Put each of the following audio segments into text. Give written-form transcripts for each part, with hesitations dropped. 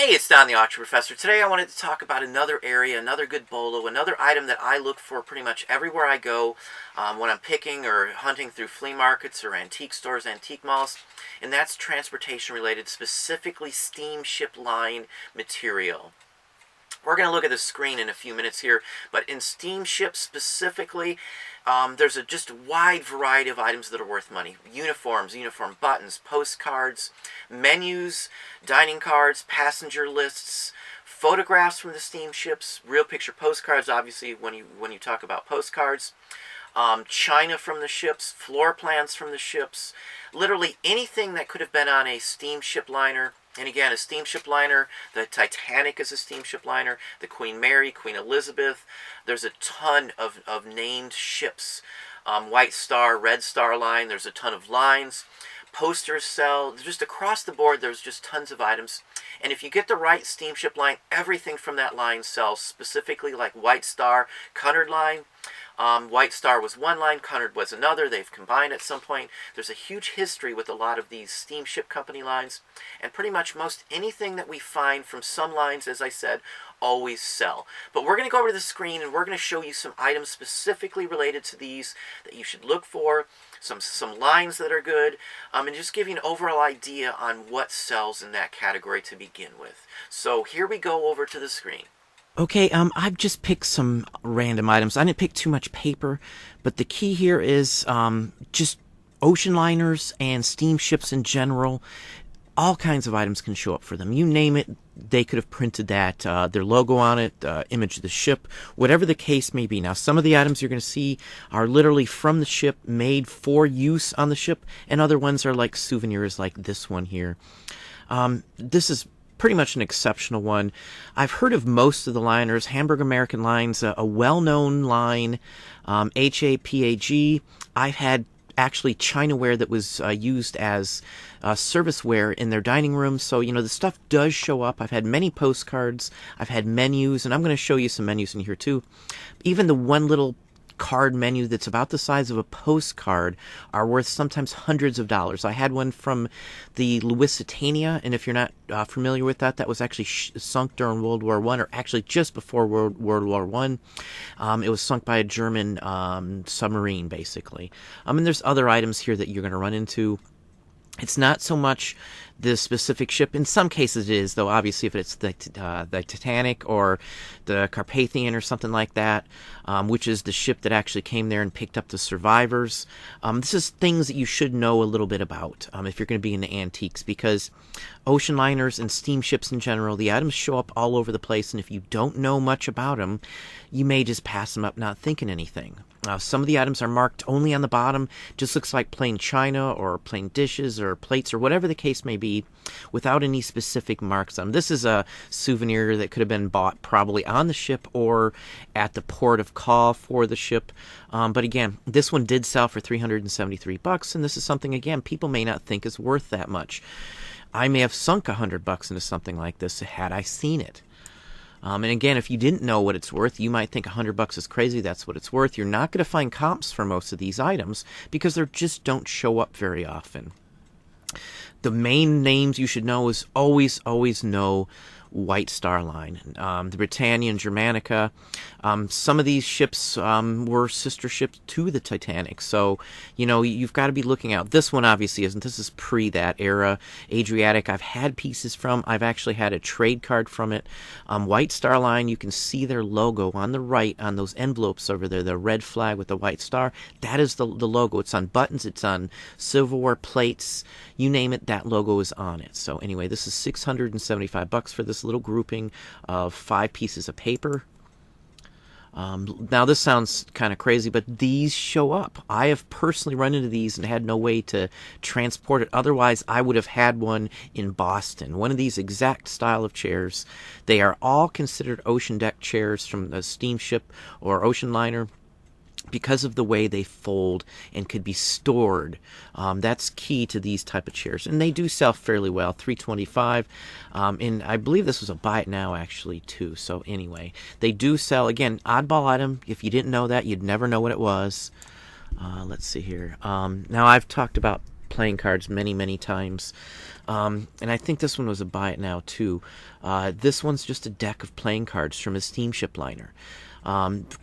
Hey, it's Don the Auction Professor. Today I wanted to talk about another area, another good bolo, another item that I look for pretty much everywhere I go when I'm picking or hunting through flea markets or antique stores, antique malls, and that's transportation related, specifically steamship line material. We're going to look at the screen in a few minutes here, but in steamship specifically, there's just a wide variety of items that are worth money. Uniforms, uniform buttons, postcards, menus, dining cards, passenger lists, photographs from the steamships, real picture postcards, obviously when you talk about postcards, china from the ships, floor plans from the ships, literally anything that could have been on a steamship liner. And again, a steamship liner, the Titanic is a steamship liner, the Queen Mary, Queen Elizabeth. There's a ton of named ships. White Star, Red Star line, there's a ton of lines. Posters sell, just across the board, there's just tons of items. And if you get the right steamship line, everything from that line sells, specifically like White Star, Cunard line. White Star was one line, Cunard was another. They've combined at some point. There's a huge history with a lot of these steamship company lines, and pretty much most anything that we find from some lines, as I said, always sell. But we're going to go over to the screen and we're going to show you some items specifically related to these that you should look for, some lines that are good, and just give you an overall idea on what sells in that category to begin with. So here we go over to the screen. Okay, I've just picked some random items. I didn't pick too much paper, but the key here is just ocean liners and steamships in general. All kinds of items can show up for them. You name it, they could have printed that, their logo on it, image of the ship, whatever the case may be. Now, some of the items you're going to see are literally from the ship, made for use on the ship, and other ones are like souvenirs like this one here. This is pretty much an exceptional one. I've heard of most of the liners. Hamburg American Lines, a well-known line, HAPAG. I've had actually Chinaware that was used as serviceware in their dining room. So, the stuff does show up. I've had many postcards. I've had menus, and I'm going to show you some menus in here too. Even the one little card menu that's about the size of a postcard are worth sometimes hundreds of dollars. I had one from the Lusitania, and if you're not familiar with that, that was actually sunk during World War I, or actually just before World War I. It was sunk by a German submarine, basically. And there's other items here that you're going to run into. It's not so much the specific ship. In some cases it is, though, obviously, if it's the Titanic or the Carpathian or something like that, which is the ship that actually came there and picked up the survivors. This is things that you should know a little bit about if you're going to be into antiques, because ocean liners and steamships in general, the items show up all over the place, and if you don't know much about them, you may just pass them up not thinking anything. Some of the items are marked only on the bottom, just looks like plain china or plain dishes or plates or whatever the case may be, without any specific marks on them. This is a souvenir that could have been bought probably on the ship or at the port of call for the ship. But again, this one did sell for $373, and this is something, again, people may not think is worth that much. I may have sunk $100 into something like this had I seen it. And again, if you didn't know what it's worth, you might think $100 is crazy. That's what it's worth. You're not going to find comps for most of these items because they just don't show up very often. The main names you should know is always know White Star Line, the Britannia and Germanica. Some of these ships were sister ships to the Titanic, so you've got to be looking out. This one obviously isn't. This is pre that era. Adriatic, I've had pieces from. I've actually had a trade card from it. White Star Line, you can see their logo on the right on those envelopes over there, the red flag with the white star. That is the logo. It's on buttons, it's on silverware plates, you name it, that logo is on it. So anyway, this is $675 for this little grouping of 5 pieces of paper. Now this sounds kind of crazy, but these show up. I have personally run into these and had no way to transport it. Otherwise, I would have had one in Boston. One of these exact style of chairs. They are all considered ocean deck chairs from a steamship or ocean liner, because of the way they fold and could be stored. That's key to these type of chairs, and they do sell fairly well. $325, and I believe this was a buy it now actually too. So anyway, they do sell. Again, oddball item. If you didn't know that, you'd never know what it was. Let's see here. Now I've talked about playing cards many times. And I think this one was a buy it now too. This one's just a deck of playing cards from a steamship liner.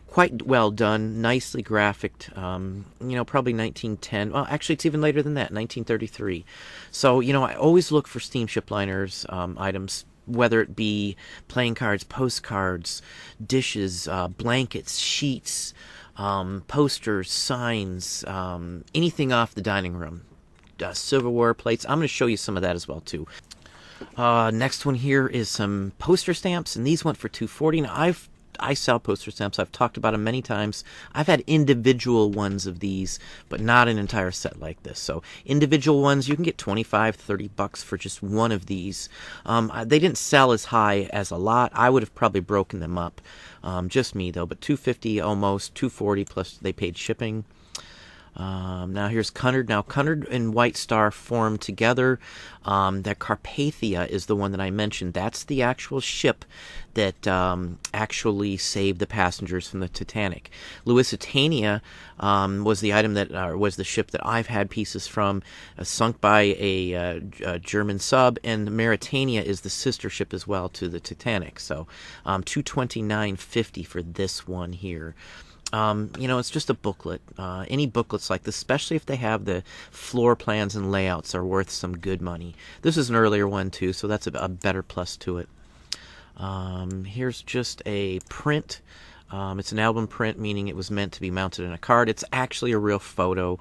Quite well done, nicely graphicked. Probably 1910. Well, actually, it's even later than that, 1933. So, I always look for steamship liners items, whether it be playing cards, postcards, dishes, blankets, sheets, posters, signs, anything off the dining room. Silverware, plates. I'm going to show you some of that as well too. Next one here is some poster stamps, and these went for $240. Now I sell poster stamps. I've talked about them many times. I've had individual ones of these, but not an entire set like this. So individual ones, you can get $25-$30 for just one of these. They didn't sell as high as a lot. I would have probably broken them up. Just me though, but $250 almost, $240 plus they paid shipping. Now here's Cunard. Now Cunard and White Star formed together. That Carpathia is the one that I mentioned. That's the actual ship that actually saved the passengers from the Titanic. Lusitania was the item that was the ship that I've had pieces from, sunk by a German sub, and Mauritania is the sister ship as well to the Titanic. So $229.50 for this one here. It's just a booklet. Any booklets like this, especially if they have the floor plans and layouts, are worth some good money. This is an earlier one too, so that's a better plus to it. Here's just a print. It's an album print, meaning it was meant to be mounted in a card. It's actually a real photo.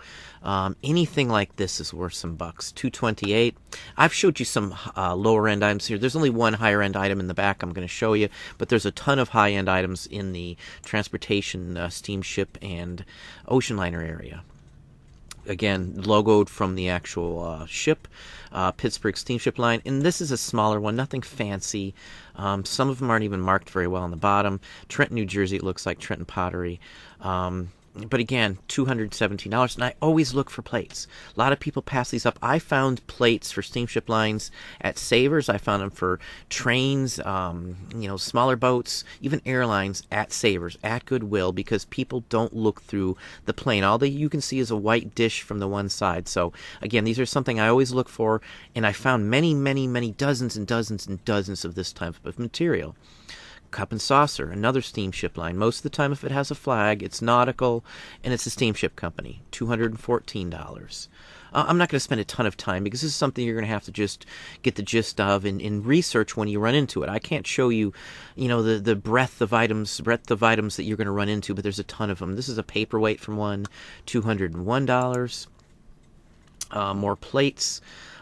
Anything like this is worth some bucks. $228. I've showed you some lower end items here. There's only one higher end item in the back I'm going to show you, but there's a ton of high end items in the transportation, steamship, and ocean liner area. Again, logoed from the actual ship, Pittsburgh Steamship Line. And this is a smaller one, nothing fancy. Some of them aren't even marked very well on the bottom. Trenton, New Jersey, it looks like Trenton Pottery. But again, $217, and I always look for plates. A lot of people pass these up. I found plates for steamship lines at Savers. I found them for trains, smaller boats, even airlines at Savers, at Goodwill, because people don't look through the plane. All that you can see is a white dish from the one side. So again, these are something I always look for, and I found many dozens and dozens and dozens of this type of material. Cup and Saucer, another steamship line. Most of the time, if it has a flag, it's nautical, and it's a steamship company. $214. I'm not going to spend a ton of time because this is something you're going to have to just get the gist of and research when you run into it. I can't show you, the breadth of items that you're going to run into, but there's a ton of them. This is a paperweight from one, $201. More plates.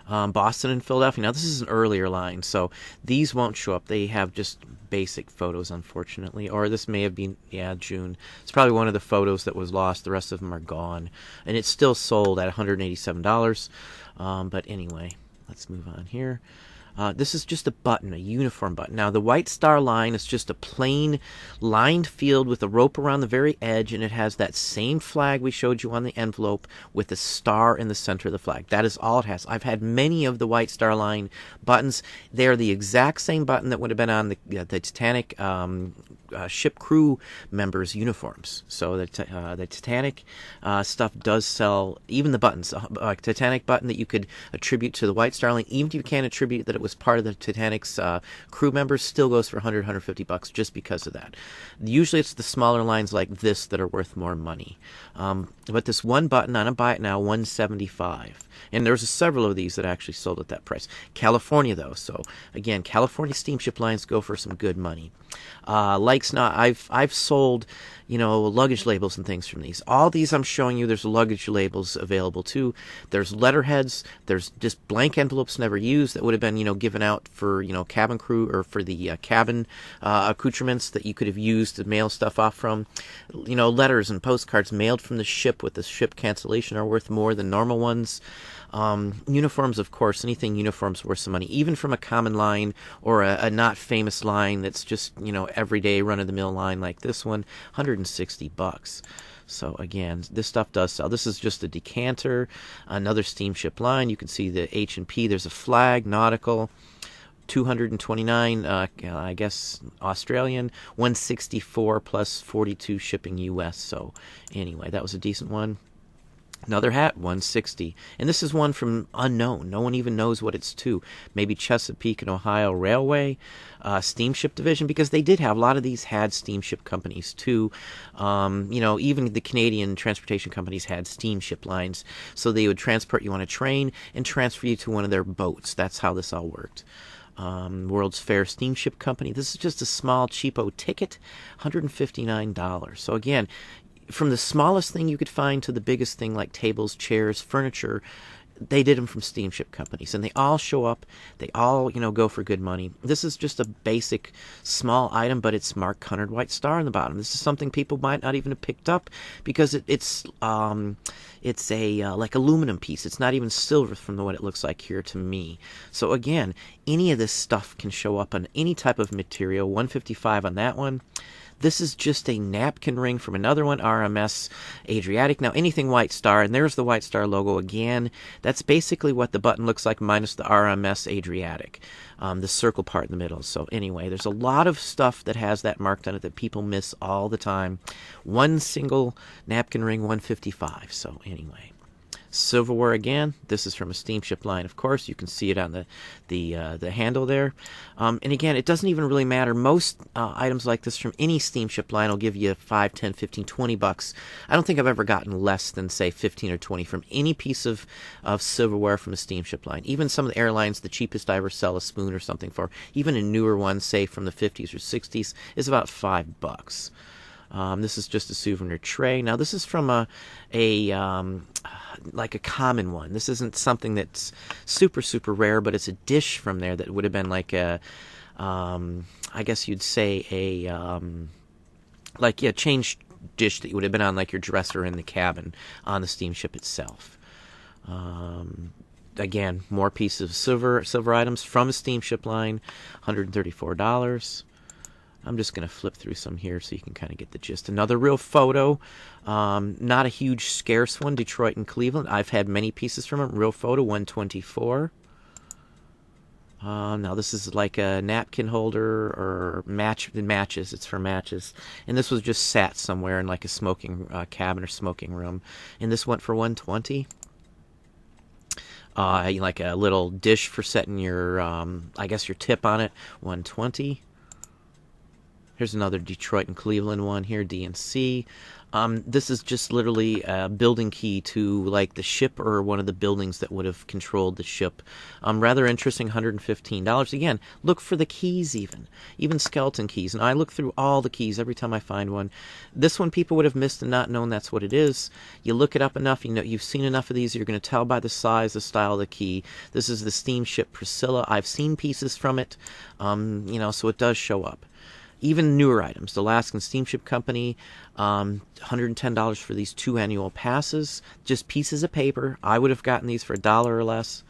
Boston and Philadelphia. Now, this is an earlier line, so these won't show up. They have just basic photos, unfortunately. Or this may have been, June. It's probably one of the photos that was lost. The rest of them are gone. And it's still sold at $187. But anyway, let's move on here. This is just a button, a uniform button. Now, the White Star line is just a plain lined field with a rope around the very edge, and it has that same flag we showed you on the envelope with a star in the center of the flag. That is all it has. I've had many of the White Star line buttons. They're the exact same button that would have been on the Titanic ship crew members' uniforms. So the Titanic stuff does sell, even the buttons, like Titanic button that you could attribute to the White Star line, even if you can't attribute that it was part of the Titanic's crew members, still goes for $150 just because of that. Usually it's the smaller lines like this that are worth more money. But this one button on a buy it now, $175. And there's several of these that actually sold at that price. California, though. So, again, California steamship lines go for some good money. I've sold, luggage labels and things from these. All these I'm showing you, there's luggage labels available too. There's letterheads. There's just blank envelopes never used that would have been, given out for, cabin crew or for the cabin accoutrements that you could have used to mail stuff off from. Letters and postcards mailed from the ship with the ship cancellation are worth more than normal ones. Uniforms, of course, anything uniforms worth some money, even from a common line or a not famous line that's just, everyday run-of-the-mill line like this one, $160. So again, this stuff does sell. This is just a decanter, another steamship line. You can see the H&P. There's a flag, nautical. $229, I guess Australian, $164 plus $42 shipping US. So anyway, that was a decent one. Another hat, 160. And this is one from unknown. No one even knows what it's to. Maybe Chesapeake and Ohio Railway, Steamship Division, because they did have, a lot of these had steamship companies too. Even the Canadian transportation companies had steamship lines. So they would transport you on a train and transfer you to one of their boats. That's how this all worked. World's Fair Steamship Company. This is just a small, cheapo ticket, $159. So again, from the smallest thing you could find to the biggest thing like tables, chairs, furniture, they did them from steamship companies, and they all show up. They all, go for good money. This is just a basic small item, but it's marked Cunard White Star on the bottom. This is something people might not even have picked up because it's a like aluminum piece. It's not even silver from what it looks like here to me. So again, any of this stuff can show up on any type of material. 155 on that one. This is just a napkin ring from another one, RMS Adriatic. Now, anything White Star, and there's the White Star logo again. That's basically what the button looks like minus the RMS Adriatic, the circle part in the middle. So anyway, there's a lot of stuff that has that marked on it that people miss all the time. One single napkin ring, 155. So anyway. Silverware again. This is from a steamship line, of course. You can see it on the handle there. And again, it doesn't even really matter. Most items like this from any steamship line will give you 5, 10, 15, 20 bucks. I don't think I've ever gotten less than, say, 15 or 20 from any piece of silverware from a steamship line. Even some of the airlines, the cheapest I ever sell a spoon or something for, even a newer one, say from the 50s or 60s, is about 5 bucks. This is just a souvenir tray. Now, this is from like a common one. This isn't something that's super, super rare, but it's a dish from there that would have been like a, I guess you'd say change dish that you would have been on like your dresser in the cabin on the steamship itself. Again, more pieces of silver items from a steamship line, $134. I'm just going to flip through some here so you can kind of get the gist. Another real photo, not a huge scarce one, Detroit and Cleveland. I've had many pieces from them. Real photo, 124. Now this is like a napkin holder or matches. It's for matches. And this was just sat somewhere in like a smoking cabin or smoking room. And this went for 120. Like a little dish for setting your, I guess your tip on it, 120. Here's another Detroit and Cleveland one here, DNC. This is just literally a building key to like the ship or one of the buildings that would have controlled the ship. Rather interesting, $115. Again, look for the keys even skeleton keys. And I look through all the keys every time I find one. This one people would have missed and not known that's what it is. You look it up enough, you've seen enough of these, you're going to tell by the size, the style of the key. This is the steamship Priscilla. I've seen pieces from it, so it does show up. Even newer items, the Alaskan Steamship Company, $110 for these 2 annual passes, just pieces of paper. I would have gotten these for $1 or less.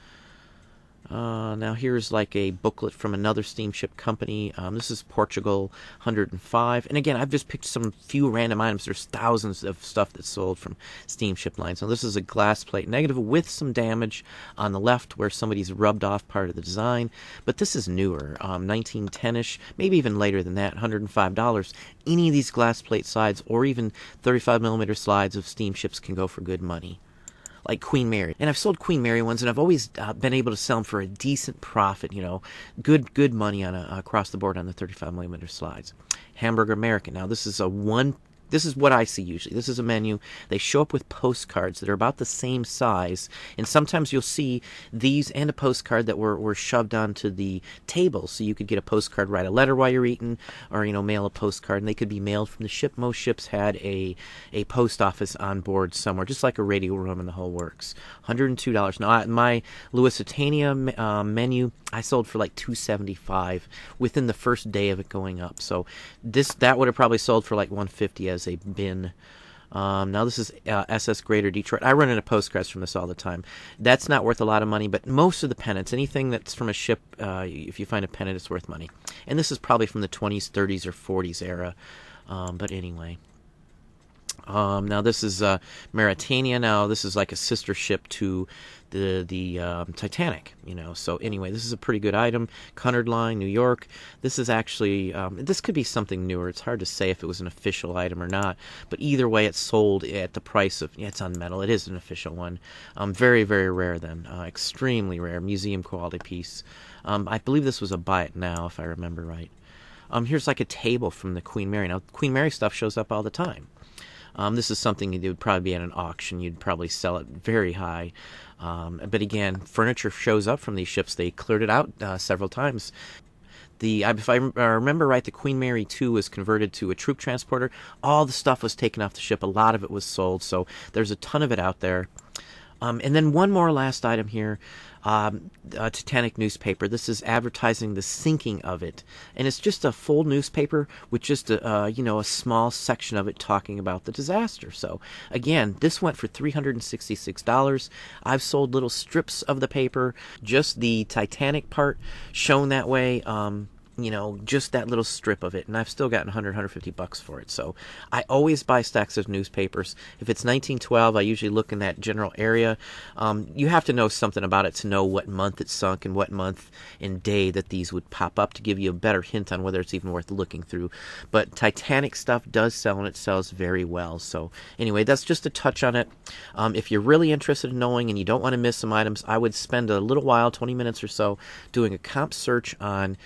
Now here's like a booklet from another steamship company. This is Portugal, 105. And again, I've just picked some few random items. There's thousands of stuff that's sold from steamship lines. Now this is a glass plate negative with some damage on the left where somebody's rubbed off part of the design. But this is newer, 1910-ish, maybe even later than that, $105. Any of these glass plate slides or even 35mm slides of steamships can go for good money. Like Queen Mary. And I've sold Queen Mary ones, and I've always been able to sell them for a decent profit, good money on across the board on the 35mm slides. Hamburger American. Now, this is this is what I see usually. This is a menu. They show up with postcards that are about the same size, and sometimes you'll see these and a postcard that were shoved onto the table, so you could get a postcard, write a letter while you're eating, or mail a postcard, and they could be mailed from the ship. Most ships had a post office on board somewhere, just like a radio room and the whole works. $102. Now, my Lusitania menu, I sold for like $275 within the first day of it going up. So that would have probably sold for like $150 as a bin. Now this is SS Greater Detroit. I run into postcards from this all the time. That's not worth a lot of money, but most of the pennants, anything that's from a ship, if you find a pennant, it's worth money. And this is probably from the 20s, 30s, or 40s era. But anyway. Now this is Mauritania. Now this is like a sister ship to the Titanic, you know. So anyway, this is a pretty good item. Cunard Line, New York. This is actually this could be something newer. It's hard to say if it was an official item or not. But either way, it's sold at the price of, yeah, it's on metal. It is an official one. Very, very rare then. Extremely rare. Museum quality piece. I believe this was a buy it now, if I remember right. Here's like a table from the Queen Mary. Now, Queen Mary stuff shows up all the time. This is something that would probably be at an auction. You'd probably sell it very high. But again, furniture shows up from these ships. They cleared it out several times. If I remember right, the Queen Mary 2 was converted to a troop transporter. All the stuff was taken off the ship. A lot of it was sold. So there's a ton of it out there. And then one more last item here, a Titanic newspaper. This is advertising the sinking of it, and it's just a full newspaper with just a small section of it talking about the disaster. So again, this went for $366. I've sold little strips of the paper, just the Titanic part shown that way. Just that little strip of it, and I've still gotten $150 for it. So I always buy stacks of newspapers. If it's 1912, I usually look in that general area. You have to know something about it to know what month it sunk and what month and day that these would pop up to give you a better hint on whether it's even worth looking through. But Titanic stuff does sell, and it sells very well. So anyway, that's just a touch on it. If you're really interested in knowing and you don't want to miss some items, I would spend a little while, 20 minutes or so, doing a comp search on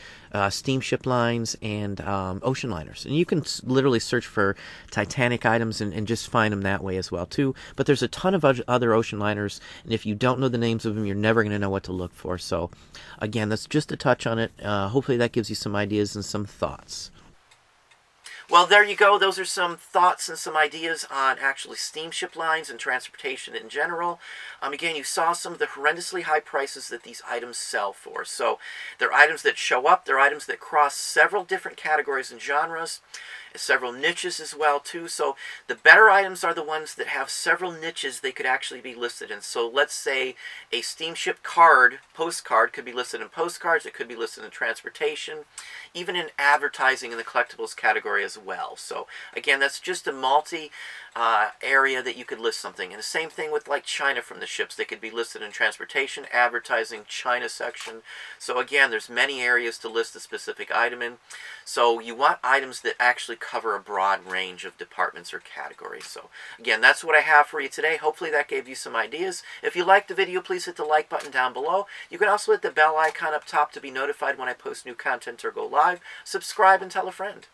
steamship lines and ocean liners, and you can literally search for Titanic items and just find them that way as well too. But there's a ton of other ocean liners, and if you don't know the names of them, you're never going to know what to look for. So again, that's just a touch on it. Hopefully that gives you some ideas and some thoughts. Well, there you go. Those are some thoughts and some ideas on actually steamship lines and transportation in general. Again, you saw some of the horrendously high prices that these items sell for. So they're items that show up. They're items that cross several different categories and genres, several niches as well too. So the better items are the ones that have several niches they could actually be listed in. So let's say a steamship postcard could be listed in postcards. It could be listed in transportation, even in advertising in the collectibles category as well. So again, that's just a multi area that you could list something. And the same thing with like China from the ships. They could be listed in transportation, advertising, China section. So again, there's many areas to list a specific item in. So you want items that actually cover a broad range of departments or categories. So again, that's what I have for you today. Hopefully that gave you some ideas. If you liked the video, please hit the like button down below. You can also hit the bell icon up top to be notified when I post new content or go live. Subscribe and tell a friend.